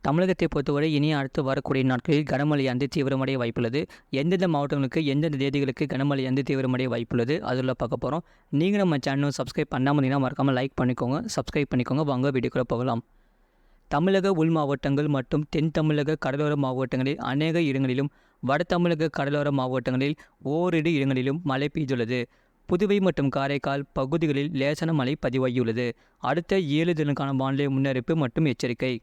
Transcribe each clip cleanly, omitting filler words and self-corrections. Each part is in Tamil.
தமிழகத்தை பொறுத்தவரை இனி அடுத்து வரக்கூடிய நாட்களில் கனமழையானது தீவிரமடைய வாய்ப்புள்ளது. எந்தெந்த மாவட்டங்களுக்கு எந்தெந்த தேதிகளுக்கு கனமழையானது தீவிரமடைய வாய்ப்புள்ளது அதில் பார்க்க போகிறோம். நீங்கள் நம்ம சேனலும் சப்ஸ்கிரைப் பண்ணாமல் இருந்தீங்கன்னா மறக்காமல் லைக் பண்ணிக்கோங்க, சப்ஸ்கிரைப் பண்ணிக்கோங்க. வாங்க வீடியோக்குள்ள போகலாம். தமிழக உள் மாவட்டங்கள் மற்றும் தென் தமிழக கடலோர மாவட்டங்களில் அநேக இடங்களிலும் வட தமிழக கடலோர மாவட்டங்களில் ஓரிரு இடங்களிலும் மழை பெய்துள்ளது. புதுவை மற்றும் காரைக்கால் பகுதிகளில் லேசான மழை பதிவாகியுள்ளது. அடுத்த 7 தினங்களுக்கான வானிலை முன்னறிவிப்பு மற்றும் எச்சரிக்கை.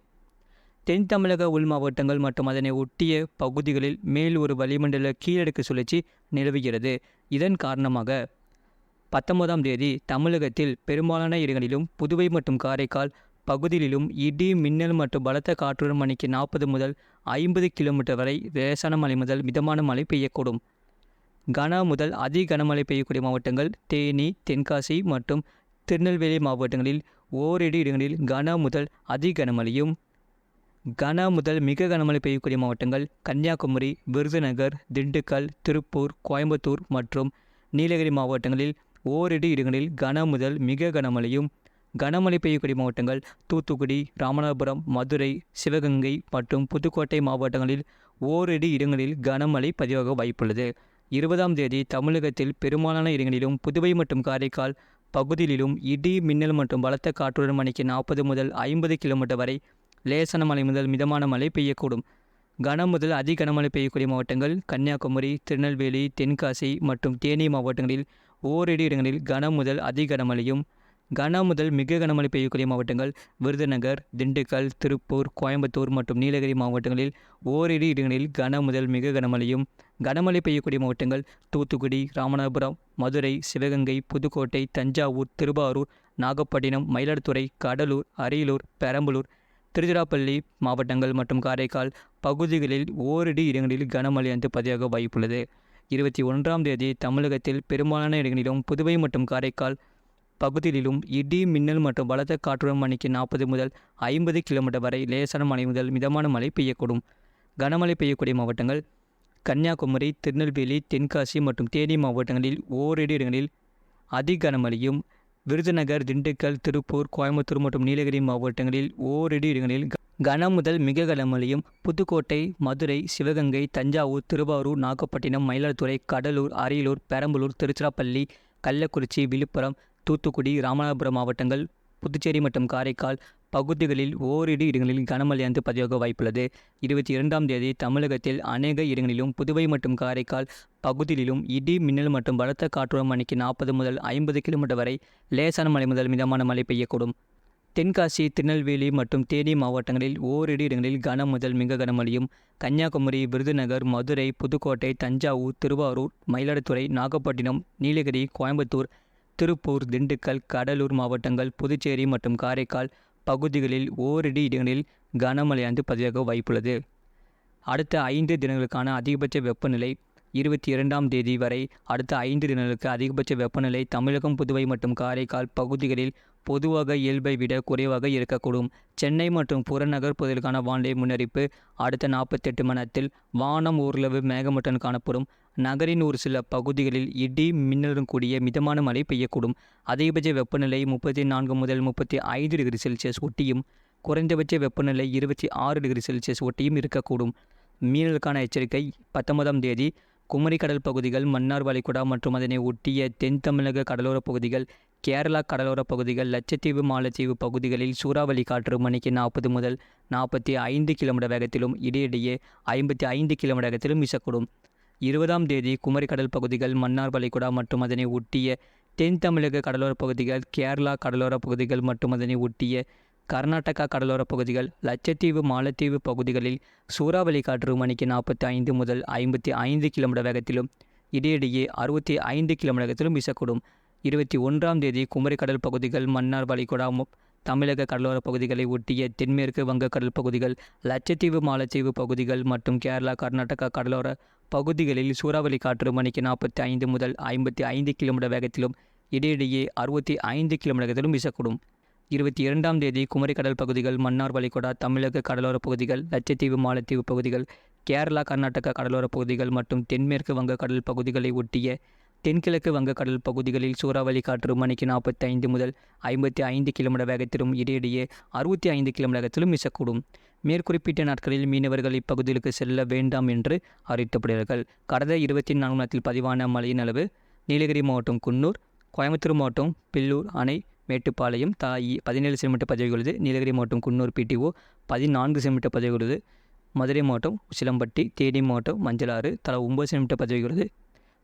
தென் தமிழக உள் மாவட்டங்கள் மற்றும் அதனை ஒட்டிய பகுதிகளில் மேல் ஒரு வளிமண்டல கீழடுக்கு சுழற்சி நிலவுகிறது. இதன் காரணமாக 19ஆம் தேதி தமிழகத்தில் பெரும்பாலான இடங்களிலும் புதுவை மற்றும் காரைக்கால் பகுதிகளிலும் இடி மின்னல் மற்றும் பலத்த காற்றுடன் மணிக்கு 40 முதல் 50 கிலோமீட்டர் வரை லேசான மழை முதல் மிதமான மழை பெய்யக்கூடும். கன முதல் அதி கனமழை பெய்யக்கூடிய மாவட்டங்கள் தேனி, தென்காசி மற்றும் திருநெல்வேலி மாவட்டங்களில் ஓரிரு இடங்களில் கன முதல் அதி கனமழையும், கன முதல் மிக கனமழை பெய்யக்கூடிய மாவட்டங்கள் கன்னியாகுமரி, விருதுநகர், திண்டுக்கல், திருப்பூர், கோயம்புத்தூர் மற்றும் நீலகிரி மாவட்டங்களில் ஓரிரு இடங்களில் கன முதல் மிக கனமழையும், கனமழை பெய்யக்கூடிய மாவட்டங்கள் தூத்துக்குடி, ராமநாதபுரம், மதுரை, சிவகங்கை மற்றும் புதுக்கோட்டை மாவட்டங்களில் ஓரிரு இடங்களில் கனமழை பதிவாக வாய்ப்புள்ளது. 20ஆம் தேதி தமிழகத்தில் பெரும்பாலான இடங்களிலும் புதுவை மற்றும் காரைக்கால் பகுதிகளிலும் இடி மின்னல் மற்றும் பலத்த காற்றுடன் மணிக்கு 40 முதல் 50 கிலோமீட்டர் வரை லேசான மழை முதல் மிதமான மழை பெய்யக்கூடும். கன முதல் அதி கனமழை பெய்யக்கூடிய மாவட்டங்கள் கன்னியாகுமரி, திருநெல்வேலி, தென்காசி மற்றும் தேனி மாவட்டங்களில் ஓரிரு இடங்களில் கன முதல் அதி கனமழையும், கன முதல் மிக கனமழை பெய்யக்கூடிய மாவட்டங்கள் விருதுநகர், திண்டுக்கல், திருப்பூர், கோயம்புத்தூர் மற்றும் நீலகிரி மாவட்டங்களில் ஓரிரு இடங்களில் கன முதல் மிக கனமழையும், கனமழை பெய்யக்கூடிய மாவட்டங்கள் தூத்துக்குடி, ராமநாதபுரம், மதுரை, சிவகங்கை, புதுக்கோட்டை, தஞ்சாவூர், திருவாரூர், நாகப்பட்டினம், மயிலாடுதுறை, கடலூர், அரியலூர், பெரம்பலூர், திருச்சிராப்பள்ளி மாவட்டங்கள் மற்றும் காரைக்கால் பகுதிகளில் ஓரிரு இடங்களில் கனமழையானது பதிவாக வாய்ப்புள்ளது. 21ஆம் தேதி தமிழகத்தில் பெரும்பாலான இடங்களிலும் புதுவை மற்றும் காரைக்கால் பகுதிகளிலும் இடி மின்னல் மற்றும் பலத்த காற்றுடன் மணிக்கு 40 முதல் 50 கிலோமீட்டர் வரை லேசான மழை முதல் மிதமான மழை பெய்யக்கூடும். கனமழை பெய்யக்கூடிய மாவட்டங்கள் கன்னியாகுமரி, திருநெல்வேலி, தென்காசி மற்றும் தேனி மாவட்டங்களில் ஓரிரு இடங்களில் அதி கனமழையும், விருதுநகர், திண்டுக்கல், திருப்பூர், கோயம்புத்தூர் மற்றும் நீலகிரி மாவட்டங்களில் ஓரிரு இடங்களில் கன முதல் மிக கனமழையும், புதுக்கோட்டை, மதுரை, சிவகங்கை, தஞ்சாவூர், திருவாரூர், நாகப்பட்டினம், மயிலாடுதுறை, கடலூர், அரியலூர், பெரம்பலூர், திருச்சிராப்பள்ளி, கள்ளக்குறிச்சி, விழுப்புரம், தூத்துக்குடி, ராமநாதபுரம் மாவட்டங்கள், புதுச்சேரி மற்றும் காரைக்கால் பகுதிகளில் ஓரிரு இடங்களில் கனமழையானது பதிவாக வாய்ப்புள்ளது. 22ஆம் தேதி தமிழகத்தில் அநேக இடங்களிலும் புதுவை மற்றும் காரைக்கால் பகுதிகளிலும் இடி மின்னல் மற்றும் பலத்த காற்றுடன் மணிக்கு 40 முதல் 50 கிலோமீட்டர் வரை லேசான மழை முதல் மிதமான மழை பெய்யக்கூடும். தென்காசி, திருநெல்வேலி மற்றும் தேனி மாவட்டங்களில் ஓரிரு இடங்களில் கன முதல் மிக கனமழையும், கன்னியாகுமரி, விருதுநகர், மதுரை, புதுக்கோட்டை, தஞ்சாவூர், திருவாரூர், மயிலாடுதுறை, நாகப்பட்டினம், நீலகிரி, கோயம்புத்தூர், திருப்பூர், திண்டுக்கல், கடலூர் மாவட்டங்கள், புதுச்சேரி மற்றும் காரைக்கால் பகுதிகளில் ஓரிரு இடங்களில் கனமழையானது பதிவாக வாய்ப்புள்ளது. அடுத்த 5 தினங்களுக்கான அதிகபட்ச வெப்பநிலை 22ஆம் தேதி வரை. அடுத்த 5 தினங்களுக்கு அதிகபட்ச வெப்பநிலை தமிழகம், புதுவை மற்றும் காரைக்கால் பகுதிகளில் பொதுவாக இயல்பை விட குறைவாக இருக்கக்கூடும். சென்னை மற்றும் புறநகர் பகுதிகளுக்கான வானிலை முன்னறிவிப்பு. அடுத்த 48 மணி நேரத்தில் வானம் ஓரளவு மேகமூட்டத்துடன் காணப்படும். நகரின் ஒரு சில பகுதிகளில் இடி மின்னலுடன் கூடிய மிதமான மழை பெய்யக்கூடும். அதிகபட்ச வெப்பநிலை 34 முதல் 35 டிகிரி செல்சியஸ் ஒட்டியும், குறைந்தபட்ச வெப்பநிலை 26 டிகிரி செல்சியஸ் ஒட்டியும் இருக்கக்கூடும். மீனலுக்கான எச்சரிக்கை. 19ஆம் தேதி குமரி கடல் பகுதிகள், மன்னார் வளைகுடா மற்றும் அதனை ஒட்டிய தென் தமிழக கடலோர பகுதிகள், கேரளா கடலோர பகுதிகள், லட்சத்தீவு, மாலத்தீவு பகுதிகளில் சூறாவளி காற்று மணிக்கு 40 முதல் 45 கிலோமீட்டர் வேகத்திலும் இடையிடையே 55 கிலோமீட்டர் வேகத்திலும் வீசக்கூடும். 20ஆம் தேதி குமரி கடல் பகுதிகள், மன்னார் வளைகுடா மற்றும் அதனை ஒட்டிய தென் தமிழக கடலோர பகுதிகள், கேரளா கடலோர பகுதிகள் மற்றும் அதனை ஒட்டிய கர்நாடகா கடலோர பகுதிகள், லட்சத்தீவு, மாலத்தீவு பகுதிகளில் சூறாவளி காற்று மணிக்கு 45 முதல் 55 கிலோமீட்டர் வேகத்திலும் இடையிடையே 65 கிலோமீட்டர் வேகத்திலும் வீசக்கூடும். 21ஆம் தேதி குமரி கடல் பகுதிகள், மன்னார் வளைகுடா தமிழக கடலோர பகுதிகளை ஒட்டிய தென்மேற்கு வங்கக்கடல் பகுதிகள், லட்சத்தீவு, மாலத்தீவு பகுதிகள் மற்றும் கேரளா கர்நாடகா கடலோர பகுதிகளில் சூறாவளி காற்று மணிக்கு 45 முதல் 55 கிலோமீட்டர் வேகத்திலும் இடையிடையே 65 கிலோமீட்டர் வேகத்திலும் வீசக்கூடும். 22ஆம் தேதி குமரி கடல் பகுதிகள், மன்னார் வளைகுடா தமிழக கடலோர பகுதிகள், லட்சத்தீவு, மாலத்தீவு பகுதிகள், கேரளா கர்நாடகா கடலோர பகுதிகள் மற்றும் தென்மேற்கு வங்கக்கடல் பகுதிகளை ஒட்டிய தென்கிழக்கு வங்கக்கடல் பகுதிகளில் சூறாவளி காற்று மணிக்கு 45 முதல் 55 கிலோமீட்டர் வேகத்திலும் இடையிடையே 65 கிலோமீட்டர் வேகத்திலும் வீசக்கூடும். மேற்குறிப்பிட்ட நாட்களில் மீனவர்கள் இப்பகுதிகளுக்கு செல்ல வேண்டாம் என்று அறிவிக்கப்படுகிறார்கள். கடந்த 24 மணி நேரத்தில் பதிவான மழையின் அளவு நீலகிரி மாவட்டம் குன்னூர், கோயம்புத்தூர் மாவட்டம் பில்லூர் அணை மேட்டுப்பாளையம் தலா 17 சென்டிமீட்டர் பதிவாகிறது. நீலகிரி மாவட்டம் குன்னூர் பிடிஓ 14 சென்டிமீட்டர் பதிவாகிறது. மதுரை மாவட்டம் உசிலம்பட்டி, தேனி மாவட்டம் மஞ்சளாறு தலா 9 சென்டிமீட்டர் பதிவாகிறது.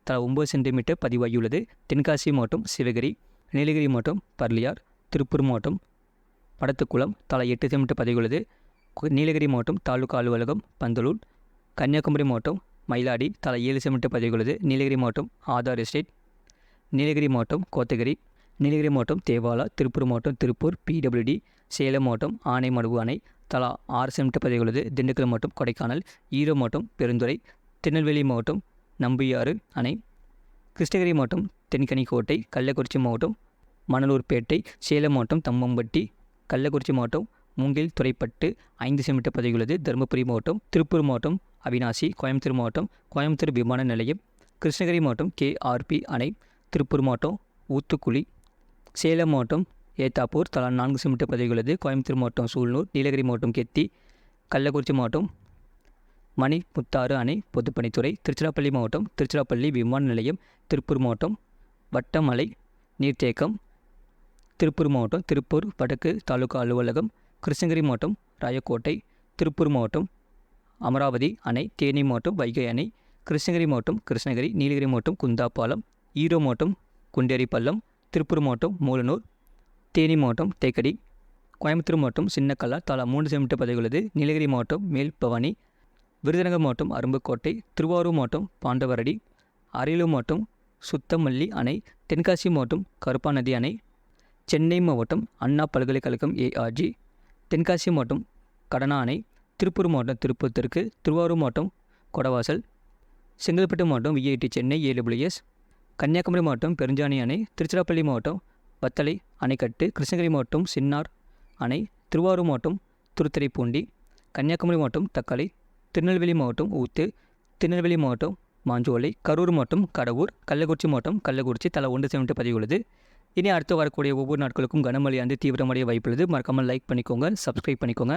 தலா 9 சென்டிமீட்டர் பதிவாகியுள்ளது. தென்காசி மாவட்டம் சிவகிரி, நீலகிரி மாவட்டம் பர்லியார், திருப்பூர் மாவட்டம் படத்துக்குளம் தலா 8 சென்டிமீட்டர் பதிவாகிறது. நீலகிரி மாவட்டம் தாலுகா அலுவலகம் பந்தலூர், கன்னியாகுமரி மாவட்டம் மயிலாடி தலா 7 சென்டிமீட்டர் பதிவாகிறது. நீலகிரி மாவட்டம் ஆதார் எஸ்டேட், நீலகிரி மாவட்டம் கோத்தகிரி, நீலகிரி மாவட்டம் தேவாலா, திருப்பூர் மாவட்டம் திருப்பூர் பிடபிள்யூடி, சேலம் மாவட்டம் ஆனைமடுவு அணை தலா 6 சென்டிமீட்டர் பதிவாகிறது. திண்டுக்கல் மாவட்டம் கொடைக்கானல், ஈரோடு மாவட்டம் பெருந்துறை, திருநெல்வேலி மாவட்டம் நம்பியாறு அணை, கிருஷ்ணகிரி மாவட்டம் தென்கனிக்கோட்டை, கள்ளக்குறிச்சி மாவட்டம் மணலூர்பேட்டை, சேலம் மாவட்டம் தம்மம்பட்டி, கள்ளக்குறிச்சி மாவட்டம் மூங்கில் துறைப்பட்டு 5 சென்டிமீட்டர் பதிவாகிறது. தருமபுரி மாவட்டம், திருப்பூர் மாவட்டம் அவினாசி, கோயம்புத்தூர் மாவட்டம் கோயம்புத்தூர் விமான நிலையம், கிருஷ்ணகிரி மாவட்டம் கேஆர்பி அணை, திருப்பூர் மாவட்டம் ஊத்துக்குளி, சேலம் மாவட்டம் ஏத்தாப்பூர் தலா 4 சென்டிமீட்டர் பதிவாகிறது. கோயம்புத்தூர் மாவட்டம் சூலூர், நீலகிரி மாவட்டம் கெத்தி, கள்ளக்குறிச்சி மாவட்டம் மணிமுத்தாறு அணை பொதுப்பணித்துறை, திருச்சிராப்பள்ளி மாவட்டம் திருச்சிராப்பள்ளி விமான நிலையம், திருப்பூர் மாவட்டம் வட்டமலை நீர்த்தேக்கம், திருப்பூர் மாவட்டம் திருப்பூர் வடக்கு தாலுகா அலுவலகம், கிருஷ்ணகிரி மாவட்டம் ராயக்கோட்டை, திருப்பூர் மாவட்டம் அமராவதி அணை, தேனி மாவட்டம் வைகை அணை, கிருஷ்ணகிரி மாவட்டம் கிருஷ்ணகிரி, நீலகிரி மாவட்டம் குந்தாப்பாலம், ஈரோடு மாவட்டம் குண்டேரிப்பள்ளம், திருப்பூர் மாவட்டம் மூலனூர், தேனி மாவட்டம் தேக்கடி, கோயம்புத்தூர் மாவட்டம் சின்னக்கல்லா தலா 3 சென்டிமீட்டர் பதிவாகிறது. நீலகிரி மாவட்டம் மேல்பவானி, விருதுநகர் மாவட்டம் அரும்புக்கோட்டை, திருவாரூர் மாவட்டம் பாண்டவரடி, அரியலூர் மாவட்டம் சுத்தமல்லி அணை, தென்காசி மாவட்டம் கருப்பாநதி அணை, சென்னை மாவட்டம் அண்ணா பல்கலைக்கழகம் ஏஆர்ஜி, தென்காசி மாவட்டம் கடனா அணை, திருப்பூர் மாவட்டம் திருப்பூர் தெற்கு, திருவாரூர் மாவட்டம் கொடவாசல், செங்கல்பட்டு மாவட்டம் விஐடி சென்னை AWS, கன்னியாகுமரி மாவட்டம் பெருஞ்சாணி அணை, திருச்சிராப்பள்ளி மாவட்டம் வத்தலை அணைக்கட்டு, கிருஷ்ணகிரி மாவட்டம் சின்னார் அணை, திருவாரூர் மாவட்டம் துருத்துறைப்பூண்டி, கன்னியாகுமரி மாவட்டம் தக்காளி, திருநெல்வேலி மாவட்டம் ஊத்து, திருநெல்வேலி மாவட்டம் மாஞ்சோலை, கரூர் மாவட்டம் கடவூர், கள்ளக்குறிச்சி மாவட்டம் கள்ளக்குறிச்சி தலா 1 சென்டிமீட்டர் பதிவுள்ளது. இனி அடுத்து வரக்கூடிய ஒவ்வொரு நாட்களுக்கும் கனமழையானது தீவிரமடைய வாய்ப்புள்ளது. மறக்காமல் லைக் பண்ணிக்கோங்க, சப்ஸ்கிரைப் பண்ணிக்கோங்க.